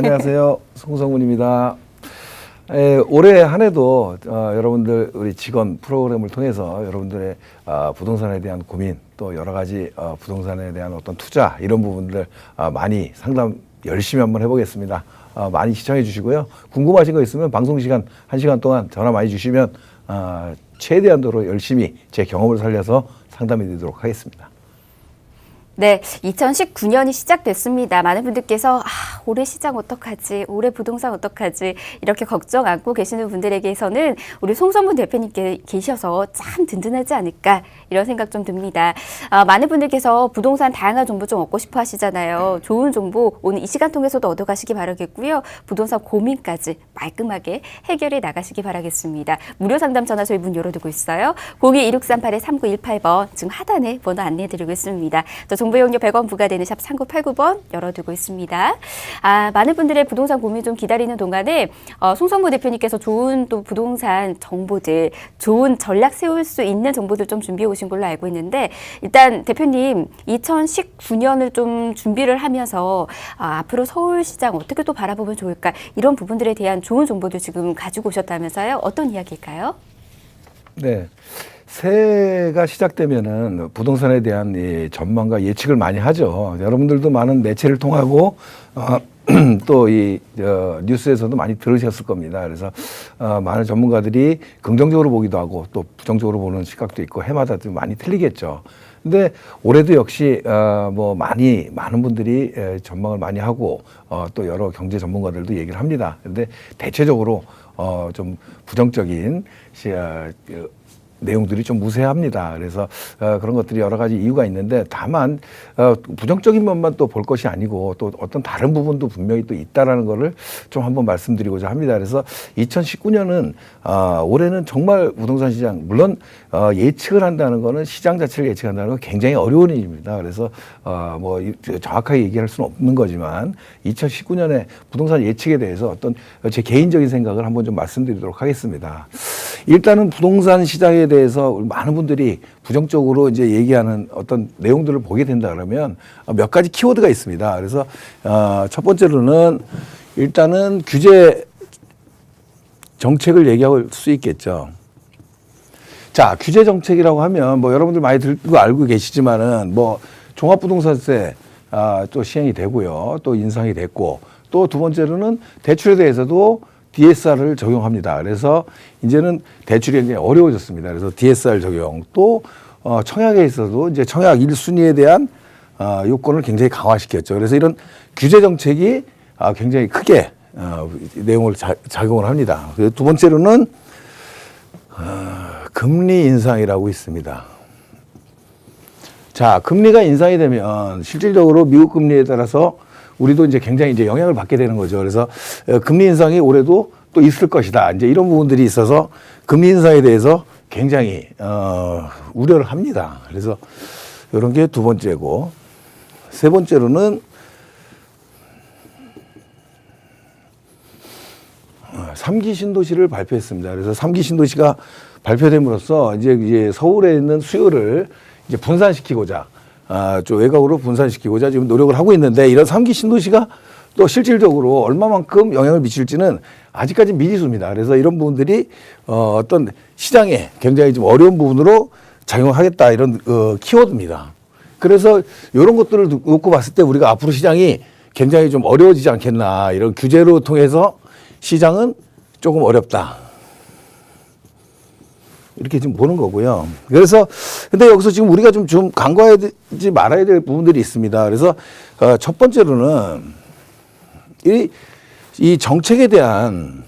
안녕하세요. 송성문입니다. 올해 한 해도 여러분들 우리 직원 프로그램을 통해서 여러분들의 부동산에 대한 고민 또 여러 가지 부동산에 대한 어떤 투자 이런 부분들 많이 상담 열심히 한번 해보겠습니다. 많이 시청해 주시고요. 궁금하신 거 있으면 방송 시간 1시간 동안 전화 많이 주시면 최대한도로 열심히 제 경험을 살려서 상담해 드리도록 하겠습니다. 네, 2019년이 시작됐습니다. 많은 분들께서 올해 시장 어떡하지, 올해 부동산 어떡하지 이렇게 걱정 안고 계시는 분들에게서는 우리 송성문 대표님께 계셔서 참 든든하지 않을까 이런 생각 좀 듭니다. 많은 분들께서 부동산 다양한 정보 좀 얻고 싶어 하시잖아요. 좋은 정보 오늘 이 시간 통해서도 얻어가시기 바라겠고요. 부동산 고민까지 말끔하게 해결해 나가시기 바라겠습니다. 무료 상담 전화 저희 문 열어두고 있어요. 02-1638-3918번 지금 하단에 번호 안내해드리고 있습니다. 또 정보 이용료 100원 부과되는 샵 3989번 열어두고 있습니다. 많은 분들의 부동산 고민 좀 기다리는 동안에 송성무 대표님께서 좋은 또 부동산 정보들, 좋은 전략 세울 수 있는 정보들 좀 준비해 오신 걸로 알고 있는데 일단 대표님 2019년을 좀 준비를 하면서 앞으로 서울시장 어떻게 또 바라보면 좋을까 이런 부분들에 대한 좋은 정보들 지금 가지고 오셨다면서요. 어떤 이야기일까요? 네. 새해가 시작되면은 부동산에 대한 이 전망과 예측을 많이 하죠. 여러분들도 많은 매체를 통하고 또 이 뉴스에서도 많이 들으셨을 겁니다. 그래서 많은 전문가들이 긍정적으로 보기도 하고 또 부정적으로 보는 시각도 있고 해마다 좀 많이 틀리겠죠. 근데 올해도 역시 많은 분들이 전망을 많이 하고 또 여러 경제 전문가들도 얘기를 합니다. 근데 대체적으로 좀 부정적인 내용들이 좀 무색합니다. 그래서 그런 것들이 여러 가지 이유가 있는데 다만 부정적인 면만 또 볼 것이 아니고 또 어떤 다른 부분도 분명히 또 있다라는 거를 좀 한번 말씀드리고자 합니다. 그래서 2019년은 올해는 정말 부동산 시장 물론 예측을 한다는 거는 시장 자체를 예측한다는 건 굉장히 어려운 일입니다. 그래서 정확하게 얘기할 수는 없는 거지만 2019년에 부동산 예측에 대해서 어떤 제 개인적인 생각을 한번 좀 말씀드리도록 하겠습니다. 일단은 부동산 시장에 대해서 많은 분들이 부정적으로 이제 얘기하는 어떤 내용들을 보게 된다 그러면 몇 가지 키워드가 있습니다. 그래서 첫 번째로는 일단은 규제 정책을 얘기할 수 있겠죠. 자, 규제 정책이라고 하면 여러분들 많이 듣고 알고 계시지만은 종합부동산세 또 시행이 되고요. 또 인상이 됐고 또 두 번째로는 대출에 대해서도 DSR을 적용합니다. 그래서 이제는 대출이 굉장히 어려워졌습니다. 그래서 DSR 적용 또 청약에 있어서도 이제 청약 1순위에 대한 요건을 굉장히 강화시켰죠. 그래서 이런 규제 정책이 굉장히 크게 내용을 작용을 합니다. 두 번째로는 금리 인상이라고 있습니다. 자, 금리가 인상이 되면 실질적으로 미국 금리에 따라서 우리도 이제 굉장히 이제 영향을 받게 되는 거죠. 그래서 금리 인상이 올해도 또 있을 것이다. 이제 이런 부분들이 있어서 금리 인상에 대해서 굉장히 우려를 합니다. 그래서 이런 게 두 번째고 세 번째로는 3기 신도시를 발표했습니다. 그래서 3기 신도시가 발표됨으로써 이제 서울에 있는 수요를 이제 분산시키고자 좀 외곽으로 분산시키고자 지금 노력을 하고 있는데 이런 3기 신도시가 또 실질적으로 얼마만큼 영향을 미칠지는 아직까지 미지수입니다. 그래서 이런 부분들이 어떤 시장에 굉장히 좀 어려운 부분으로 작용하겠다 이런 키워드입니다. 그래서 이런 것들을 놓고 봤을 때 우리가 앞으로 시장이 굉장히 좀 어려워지지 않겠나 이런 규제로 통해서 시장은 조금 어렵다. 이렇게 지금 보는 거고요. 그래서 근데 여기서 지금 우리가 좀 간과하지 말아야 될 부분들이 있습니다. 그래서 첫 번째로는 이 정책에 대한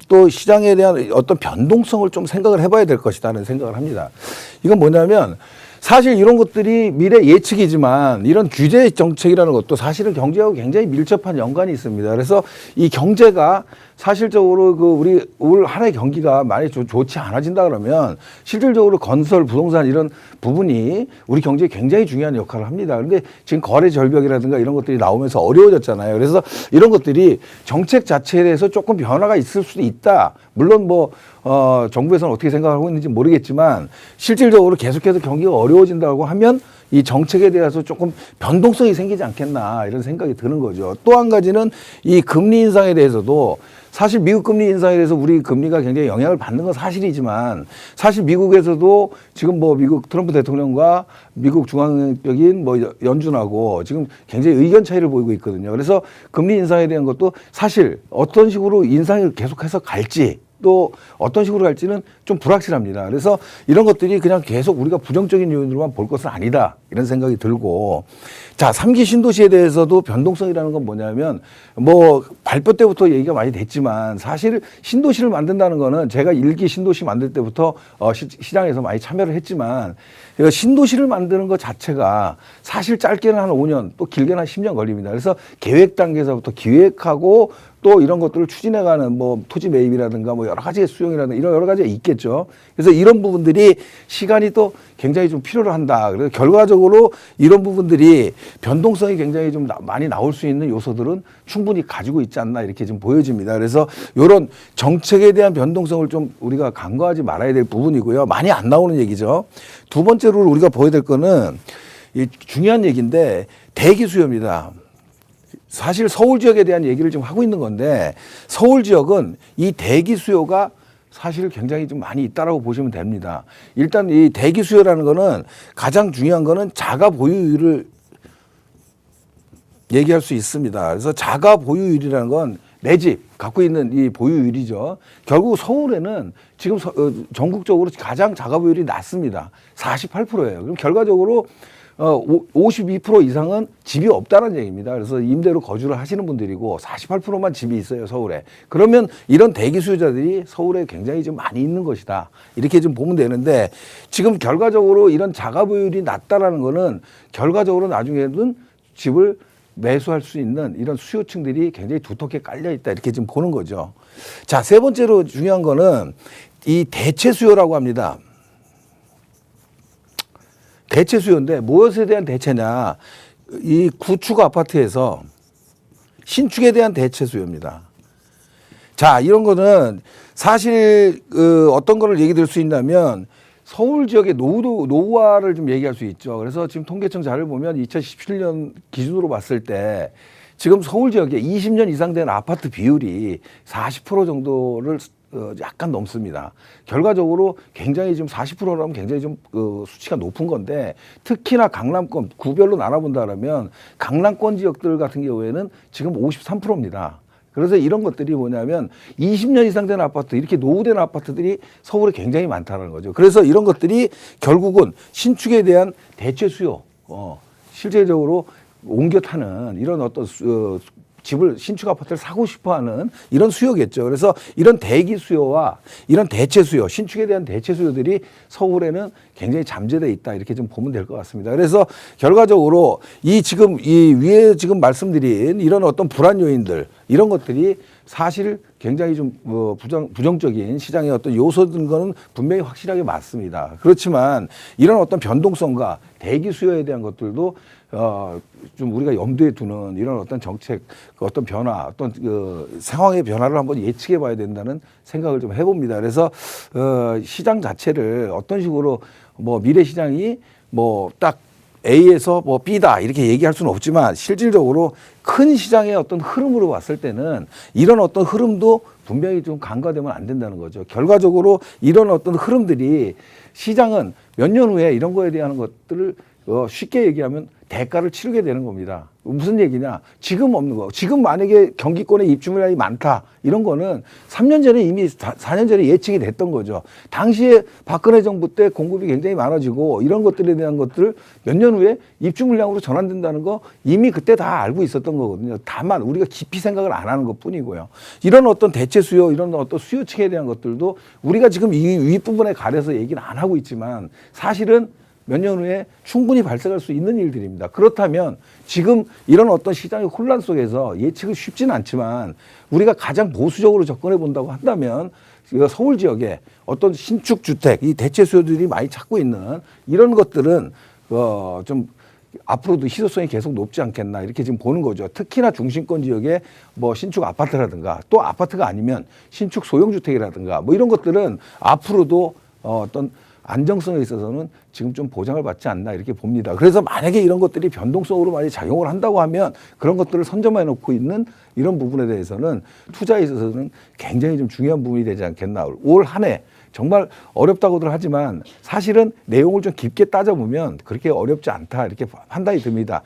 또 시장에 대한 어떤 변동성을 좀 생각을 해봐야 될 것이다는 생각을 합니다. 이건 뭐냐면 사실 이런 것들이 미래 예측이지만 이런 규제 정책이라는 것도 사실은 경제하고 굉장히 밀접한 연관이 있습니다. 그래서 이 경제가 사실적으로 우리 올 한 해 경기가 많이 좋지 않아진다 그러면 실질적으로 건설, 부동산 이런 부분이 우리 경제에 굉장히 중요한 역할을 합니다. 그런데 지금 거래 절벽이라든가 이런 것들이 나오면서 어려워졌잖아요. 그래서 이런 것들이 정책 자체에 대해서 조금 변화가 있을 수도 있다. 물론 정부에서는 어떻게 생각하고 있는지 모르겠지만 실질적으로 계속해서 경기가 어려워진다고 하면 이 정책에 대해서 조금 변동성이 생기지 않겠나 이런 생각이 드는 거죠. 또 한 가지는 이 금리 인상에 대해서도 사실 미국 금리 인상에 대해서 우리 금리가 굉장히 영향을 받는 건 사실이지만 사실 미국에서도 지금 뭐 미국 트럼프 대통령과 미국 중앙은행적인 뭐 연준하고 지금 굉장히 의견 차이를 보이고 있거든요. 그래서 금리 인상에 대한 것도 사실 어떤 식으로 인상을 계속해서 갈지 또 어떤 식으로 갈지는 좀 불확실합니다. 그래서 이런 것들이 그냥 계속 우리가 부정적인 요인으로만 볼 것은 아니다. 이런 생각이 들고. 자, 3기 신도시에 대해서도 변동성이라는 건 뭐냐면 뭐 발표 때부터 얘기가 많이 됐지만 사실 신도시를 만든다는 거는 제가 1기 신도시 만들 때부터 시장에서 많이 참여를 했지만 신도시를 만드는 것 자체가 사실 짧게는 한 5년 또 길게는 한 10년 걸립니다. 그래서 계획 단계에서부터 기획하고 또 이런 것들을 추진해가는 뭐 토지 매입이라든가 뭐 여러 가지의 수용이라든가 이런 여러 가지가 있겠죠. 그래서 이런 부분들이 시간이 또 굉장히 좀 필요로 한다. 그래서 결과적으로 이런 부분들이 변동성이 굉장히 좀 많이 나올 수 있는 요소들은 충분히 가지고 있지 않나 이렇게 좀 보여집니다. 그래서 이런 정책에 대한 변동성을 좀 우리가 간과하지 말아야 될 부분이고요. 많이 안 나오는 얘기죠. 두 번째로 우리가 보여야 될 거는 이 중요한 얘기인데 대기 수요입니다. 사실 서울 지역에 대한 얘기를 지금 하고 있는 건데 서울 지역은 이 대기 수요가 사실 굉장히 좀 많이 있다라고 보시면 됩니다. 일단 이 대기 수요라는 거는 가장 중요한 거는 자가 보유율을 얘기할 수 있습니다. 그래서 자가 보유율이라는 건 내 집 갖고 있는 이 보유율이죠. 결국 서울에는 지금 전국적으로 가장 자가 보유율이 낮습니다. 48%예요. 그럼 결과적으로 52% 이상은 집이 없다는 얘기입니다. 그래서 임대로 거주를 하시는 분들이고 48%만 집이 있어요, 서울에. 그러면 이런 대기 수요자들이 서울에 굉장히 좀 많이 있는 것이다. 이렇게 좀 보면 되는데 지금 결과적으로 이런 자가 보유율이 낮다라는 거는 결과적으로 나중에는 집을 매수할 수 있는 이런 수요층들이 굉장히 두텁게 깔려 있다. 이렇게 좀 보는 거죠. 자, 세 번째로 중요한 거는 이 대체 수요라고 합니다. 대체 수요인데 무엇에 대한 대체냐? 이 구축 아파트에서 신축에 대한 대체 수요입니다. 자, 이런 거는 사실 어떤 거를 얘기 드릴 수 있냐면 서울 지역의 노후화를 좀 얘기할 수 있죠. 그래서 지금 통계청 자료를 보면 2017년 기준으로 봤을 때 지금 서울 지역에 20년 이상 된 아파트 비율이 40% 정도를 약간 넘습니다. 결과적으로 굉장히 좀 40%라면 굉장히 좀 수치가 높은 건데 특히나 강남권 구별로 나눠본다면 강남권 지역들 같은 경우에는 지금 53%입니다. 그래서 이런 것들이 뭐냐면 20년 이상 된 아파트, 이렇게 노후된 아파트들이 서울에 굉장히 많다는 거죠. 그래서 이런 것들이 결국은 신축에 대한 대체 수요, 실제적으로 옮겨 타는 이런 어떤 집을 신축 아파트를 사고 싶어하는 이런 수요겠죠. 그래서 이런 대기 수요와 이런 대체 수요, 신축에 대한 대체 수요들이 서울에는 굉장히 잠재되어 있다 이렇게 좀 보면 될 것 같습니다. 그래서 결과적으로 이 지금 이 위에 지금 말씀드린 이런 어떤 불안 요인들 이런 것들이 사실 굉장히 좀 부정적인 시장의 어떤 요소든 거는 분명히 확실하게 맞습니다. 그렇지만 이런 어떤 변동성과 대기 수요에 대한 것들도 좀 우리가 염두에 두는 이런 어떤 정책, 어떤 변화, 어떤 상황의 변화를 한번 예측해 봐야 된다는 생각을 좀 해봅니다. 그래서 시장 자체를 어떤 식으로 뭐 미래 시장이 뭐 딱 A에서 뭐 B다 이렇게 얘기할 수는 없지만 실질적으로 큰 시장의 어떤 흐름으로 봤을 때는 이런 어떤 흐름도 분명히 좀 간과되면 안 된다는 거죠. 결과적으로 이런 어떤 흐름들이 시장은 몇 년 후에 이런 거에 대한 것들을 쉽게 얘기하면 대가를 치르게 되는 겁니다. 무슨 얘기냐? 지금 없는 거. 지금 만약에 경기권에 입주물량이 많다. 이런 거는 3년 전에 이미 4년 전에 예측이 됐던 거죠. 당시에 박근혜 정부 때 공급이 굉장히 많아지고 이런 것들에 대한 것들을 몇 년 후에 입주물량으로 전환된다는 거 이미 그때 다 알고 있었던 거거든요. 다만 우리가 깊이 생각을 안 하는 것 뿐이고요. 이런 어떤 대체 수요, 이런 어떤 수요층에 대한 것들도 우리가 지금 이 윗부분에 가려서 얘기는 안 하고 있지만 사실은 몇 년 후에 충분히 발생할 수 있는 일들입니다. 그렇다면 지금 이런 어떤 시장의 혼란 속에서 예측이 쉽지는 않지만 우리가 가장 보수적으로 접근해 본다고 한다면 서울 지역에 어떤 신축 주택, 이 대체 수요들이 많이 찾고 있는 이런 것들은 좀 앞으로도 희소성이 계속 높지 않겠나 이렇게 지금 보는 거죠. 특히나 중심권 지역에 뭐 신축 아파트라든가 또 아파트가 아니면 신축 소형주택이라든가 뭐 이런 것들은 앞으로도 어떤 안정성에 있어서는 지금 좀 보장을 받지 않나 이렇게 봅니다. 그래서 만약에 이런 것들이 변동성으로 많이 작용을 한다고 하면 그런 것들을 선점해 놓고 있는 이런 부분에 대해서는 투자에 있어서는 굉장히 좀 중요한 부분이 되지 않겠나. 올 한 해 정말 어렵다고들 하지만 사실은 내용을 좀 깊게 따져보면 그렇게 어렵지 않다 이렇게 판단이 듭니다.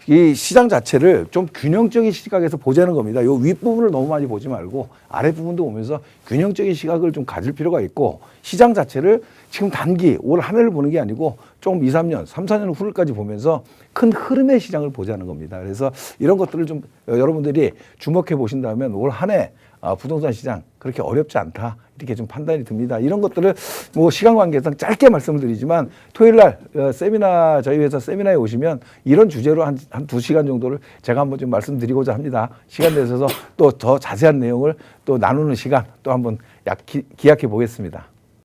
이 시장 자체를 좀 균형적인 시각에서 보자는 겁니다. 요 윗부분을 너무 많이 보지 말고 아랫부분도 보면서 균형적인 시각을 좀 가질 필요가 있고 시장 자체를 지금 단기 올 한 해를 보는 게 아니고 좀 2, 3년, 3, 4년 후를까지 보면서 큰 흐름의 시장을 보자는 겁니다. 그래서 이런 것들을 좀 여러분들이 주목해 보신다면 올 한 해 부동산 시장 그렇게 어렵지 않다 이렇게 좀 판단이 듭니다. 이런 것들을 뭐 시간 관계상 짧게 말씀을 드리지만 토요일 날 세미나 저희 회사 세미나에 오시면 이런 주제로 한 2시간 정도를 제가 한번 좀 말씀드리고자 합니다. 시간 내셔서 또 더 자세한 내용을 또 나누는 시간 또 한번 기약해 보겠습니다.